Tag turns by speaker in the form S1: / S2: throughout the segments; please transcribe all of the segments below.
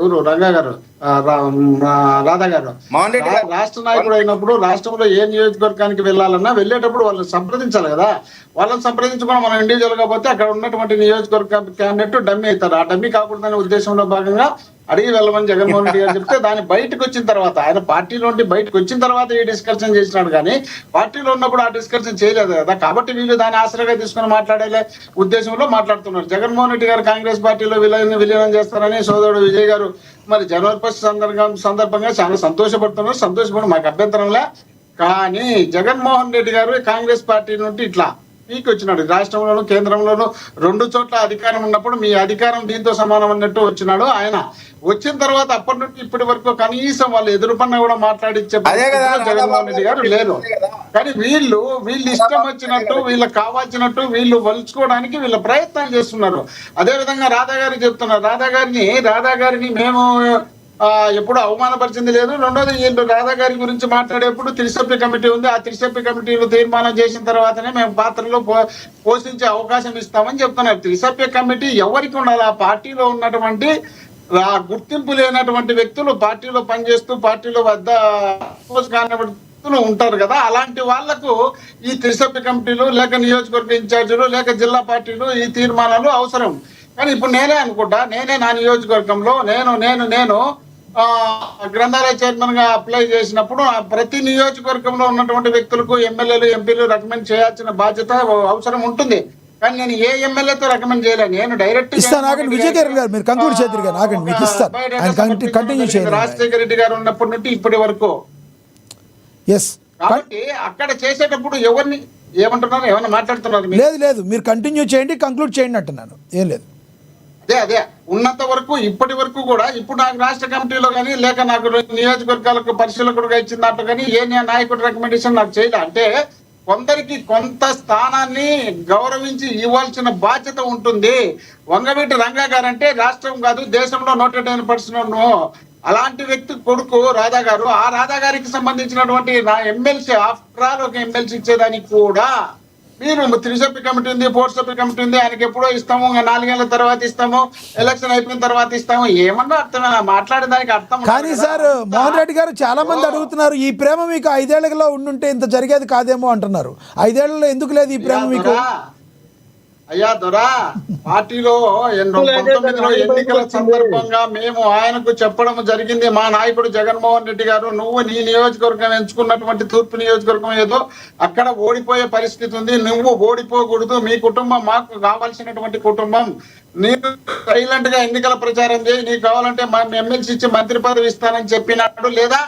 S1: ఎవరు రంగా గారు, రాధా గారు
S2: మోహన్ రెడ్డి గారు
S1: రాష్ట్ర నాయకుడు అయినప్పుడు రాష్ట్రంలో ఏ నియోజకవర్గానికి వెళ్ళాలన్నా వెళ్ళేటప్పుడు వాళ్ళని సంప్రదించాలి కదా. వాళ్ళని సంప్రదించుకుని మనం ఇండివిజువల్ గా పోతే అక్కడ ఉన్నటువంటి నియోజకవర్గ క్యాండిడేట్ డమ్మీ అవుతారు. ఆ డమ్మీ కాకూడదనే ఉద్దేశంలో భాగంగా అడిగి వెళ్ళమని జగన్మోహన్ రెడ్డి గారు చెప్తే దాన్ని బయటకు వచ్చిన తర్వాత, ఆయన పార్టీలో నుండి బయటకు వచ్చిన తర్వాత ఈ డిస్కషన్ చేసినాడు కానీ పార్టీలో ఉన్నప్పుడు ఆ డిస్కషన్ చేయలేదు కదా. కాబట్టి వీళ్ళు దాన్ని ఆసరాగా తీసుకుని మాట్లాడే ఉద్దేశంలో మాట్లాడుతున్నారు. జగన్మోహన్ రెడ్డి గారు కాంగ్రెస్ పార్టీలో విలీనం చేస్తారని సోదరుడు విజయ్ గారు మరి జనవరి 1 సందర్భంగా చాలా సంతోషపడుతున్నారు. సంతోషపడి మాకు అభ్యంతరంలే. కానీ జగన్మోహన్ రెడ్డి గారు కాంగ్రెస్ పార్టీ నుండి ఇట్లా పీకి వచ్చినాడు. రాష్ట్రంలోను కేంద్రంలోను 2 చోట్ల అధికారం ఉన్నప్పుడు మీ అధికారం దీంతో సమానం అన్నట్టు వచ్చినాడు. ఆయన వచ్చిన తర్వాత అప్పటి నుండి ఇప్పటి వరకు కనీసం వాళ్ళు ఎదురుపన్న కూడా మాట్లాడించే జగన్మోహన్ రెడ్డి గారు లేరు. కానీ వీళ్ళు ఇష్టం వచ్చినట్టు, వీళ్ళకి కావాల్సినట్టు వీళ్ళు వలుచుకోవడానికి వీళ్ళ ప్రయత్నాలు చేస్తున్నారు. అదే విధంగా రాధా గారికి చెప్తున్నారు. రాధా గారిని మేము ఎప్పుడు అవమానపరిచింది లేదు. రెండోది వీళ్ళు రాధా గారి గురించి మాట్లాడేప్పుడు త్రిసభ్య కమిటీ ఉంది. ఆ త్రిసభ్య కమిటీలో తీర్మానం చేసిన తర్వాతనే మేము పాత్రలో పోషించే అవకాశం ఇస్తామని చెప్తున్నారు. త్రిసభ్య కమిటీ ఎవరికి ఉండాలి? ఆ పార్టీలో ఉన్నటువంటి గుర్తింపు లేనటువంటి వ్యక్తులు, పార్టీలో పనిచేస్తూ పార్టీలో వద్ద ఉంటారు కదా, అలాంటి వాళ్లకు ఈ త్రిసభ్య కమిటీలు లేక నియోజకవర్గ ఇన్ఛార్జీలు లేక జిల్లా పార్టీలు ఈ తీర్మానాలు అవసరం. కానీ ఇప్పుడు నేనే అనుకుంటా, నా నియోజకవర్గంలో నేను గ్రంథాలయ చైర్మన్ గా అప్లై చేసినప్పుడు ప్రతి నియోజకవర్గంలో ఉన్నటువంటి వ్యక్తులకు ఎమ్మెల్యేలు ఎంపీలు రికమెండ్ చేయాల్సిన బాధ్యత అవసరం ఉంటుంది. కానీ నేను ఏ ఎమ్మెల్యేతో రికమెండ్ చేయలేదు. నేను డైరెక్ట్ రాజశేఖర రెడ్డి గారు ఉన్నప్పటి నుండి ఇప్పటి వరకు. కాబట్టి అక్కడ చేసేటప్పుడు ఎవరిని ఏమంటున్నారు, ఏమన్నా మాట్లాడుతున్నారు?
S3: లేదు మీరు కంటిన్యూ చేయండి, కంక్లూడ్ చేయండి అంటున్నాను. ఏం లేదు,
S1: అదే ఉన్నంత వరకు ఇప్పటి వరకు కూడా. ఇప్పుడు నాకు రాష్ట్ర కమిటీలో కానీ లేక నాకు నియోజకవర్గాలకు పరిశీలకుడుగా ఇచ్చిన దాంట్లో కానీ ఏ నాయకుడు రికమెండేషన్ నాకు చేయలే. అంటే కొందరికి కొంత స్థానాన్ని గౌరవించి ఇవ్వాల్సిన బాధ్యత ఉంటుంది. వంగవీటి రంగా గారు అంటే రాష్ట్రం కాదు దేశంలో 110% అలాంటి వ్యక్తి కొడుకు రాధా గారు. ఆ రాధా గారికి సంబంధించినటువంటి నా ఎమ్మెల్సీ ఆఫ్టర్ ఆల్ ఒక ఎమ్మెల్సీ ఇచ్చేదానికి కూడా మీరు త్రిసభ్య కమిటీ ఉంది, 4 సభ్య కమిటీ ఉంది, ఆయనకి ఎప్పుడో ఇస్తాము, 4 ఏళ్ల తర్వాత ఇస్తాము, ఎలక్షన్ అయిపోయిన తర్వాత ఇస్తాము. ఏమన్నా అర్థమేనా మాట్లాడేదానికి అర్థం?
S3: కానీ సార్ మోహన్ రెడ్డి గారు చాలా మంది అడుగుతున్నారు, ఈ ప్రేమ మీకు 5 ఏళ్లలో ఉండుంటే ఇంత జరిగేది కాదేమో అంటున్నారు. 5 ఏళ్లలో ఎందుకు లేదు ఈ ప్రేమ మీకు?
S1: అయ్యా దొరా, పార్టీలో 19లో ఎన్నికల సందర్భంగా మేము ఆయనకు చెప్పడం జరిగింది. మా నాయకుడు జగన్మోహన్ రెడ్డి గారు, నువ్వు నీ నియోజకవర్గం ఎంచుకున్నటువంటి తూర్పు నియోజకవర్గం ఏదో అక్కడ ఓడిపోయే పరిస్థితి ఉంది, నువ్వు ఓడిపోకూడదు, మీ కుటుంబం మాకు కావాల్సినటువంటి కుటుంబం, నీకు సైలెంట్ గా ఎన్నికల ప్రచారం చేయి, నీకు కావాలంటే మా ఎమ్మెల్సీ ఇచ్చి మంత్రి పదవి ఇస్తానని చెప్పినాడు, లేదా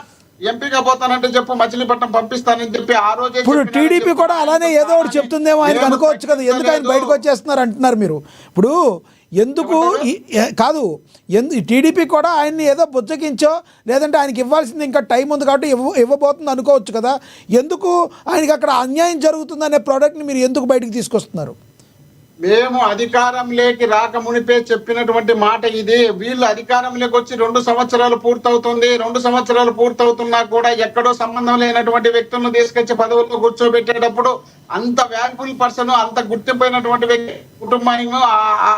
S1: ఎంపీగా పోతానంటే చెప్పు మచిలీపట్నం పంపిస్తానని చెప్పి ఆ రోజు.
S3: ఇప్పుడు టీడీపీ కూడా అలానే ఏదో ఒకటి చెప్తుందేమో ఆయనకు అనుకోవచ్చు కదా, ఎందుకు ఆయన బయటకు వచ్చేస్తున్నారు అంటున్నారు మీరు. ఇప్పుడు ఎందుకు కాదు, టీడీపీ కూడా ఆయన్ని ఏదో బుజ్జగించో లేదంటే ఆయనకి ఇవ్వాల్సింది ఇంకా టైం ఉంది కాబట్టి ఇవ్వబోతుంది అనుకోవచ్చు కదా. ఎందుకు ఆయనకి అక్కడ అన్యాయం జరుగుతుందనే ప్రోడక్ట్ని మీరు ఎందుకు బయటకు తీసుకొస్తున్నారు?
S1: మేము అధికారంలోకి రాక మునిపే చెప్పినటువంటి మాట ఇది. వీళ్ళు అధికారంలోకి వచ్చి 2 సంవత్సరాలు పూర్తవుతుంది. 2 సంవత్సరాలు పూర్తవుతున్నా కూడా ఎక్కడో సంబంధం లేనటువంటి వ్యక్తులను తీసుకొచ్చి పదవుల్లో కూర్చోబెట్టేటప్పుడు అంత వాల్యుబుల్ పర్సన్, అంత గుర్తింపోయినటువంటి వ్యక్తి కుటుంబానికి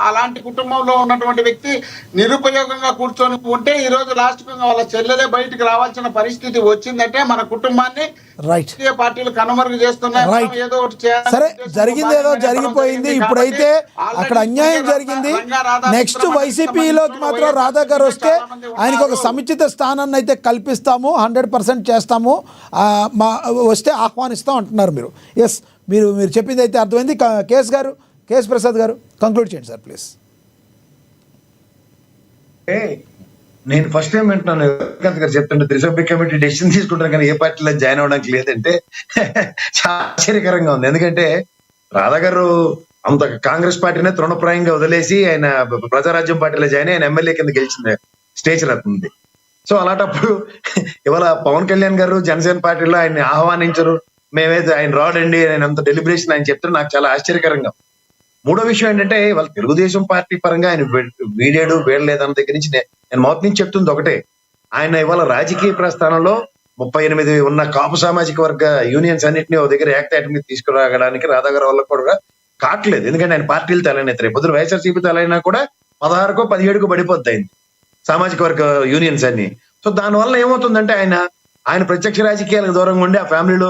S1: అలాంటి కుటుంబంలో ఉన్నటువంటి వ్యక్తి నిరుపయోగంగా కూర్చొని ఉంటే ఈ రోజు లాస్ట్ వాళ్ళ చెల్లెలే బయటికి రావాల్సిన పరిస్థితి వచ్చిందంటే మన కుటుంబాన్ని పార్టీలు కనుమరుగు చేస్తున్నాయి. ఏదో ఒకటి
S3: సరే, జరిగింది ఏదో జరిగిపోయింది. ఇప్పుడైతే అక్కడ అన్యాయం జరిగింది. నెక్స్ట్ వైసీపీలోకి మాత్రం రాధా గారు వస్తే ఆయనకు ఒక సముచిత స్థానాన్ని అయితే కల్పిస్తాము, 100% చేస్తాము, వస్తే ఆహ్వానిస్తాం అంటున్నారు మీరు. ఎస్, మీరు చెప్పింది అయితే అర్థమైంది. కేఎస్ ప్రసాద్ గారు కంక్లూడ్ చేయండి సార్ ప్లీజ్.
S4: నేను ఫస్ట్ టైం వింటున్నాను గారు చెప్తుంటే త్రిసభ్య కమిటీ డెసిషన్ తీసుకుంటాను కానీ ఏ పార్టీలో జాయిన్ అవ్వడానికి లేదంటే చాలా ఆశ్చర్యకరంగా ఉంది. ఎందుకంటే రాధా గారు అంత కాంగ్రెస్ పార్టీనే తృణప్రాయంగా వదిలేసి ఆయన ప్రజారాజ్యం పార్టీలో జాయిన్ ఆయన ఎమ్మెల్యే కింద గెలిచింది స్టేజ్ అవుతుంది. సో అలాంటప్పుడు ఇవాళ పవన్ కళ్యాణ్ గారు జనసేన పార్టీలో ఆయన్ని ఆహ్వానించరు, మేమైతే ఆయన రాడండి, ఆయన అంత డెలిబరేషన్ ఆయన చెప్తే నాకు చాలా ఆశ్చర్యకరంగా. మూడో విషయం ఏంటంటే వాళ్ళ తెలుగుదేశం పార్టీ పరంగా ఆయన వీడాడు వీడలేదన్న దగ్గర నుంచి నేను మొదటి నుంచి చెప్తుంది ఒకటే, ఆయన ఇవాళ రాజకీయ ప్రస్థానంలో 38 ఉన్న కాపు సామాజిక వర్గ యూనియన్స్ అన్నింటినీ ఒక దగ్గర ఏకతాటి మీద తీసుకురాగడానికి రాధా గారి వల్ల కూడా కావట్లేదు. ఎందుకంటే ఆయన పార్టీలు తలైన పొద్దున వైఎస్ఆర్సీపీ తలైనా కూడా 16కో 17కో పడిపోద్ది అయింది. సామాజిక వర్గ యూనియన్స్ అన్ని. సో దానివల్ల ఏమవుతుందంటే ఆయన ప్రత్యక్ష రాజకీయాలకు దూరంగా ఉండి ఆ ఫ్యామిలీలో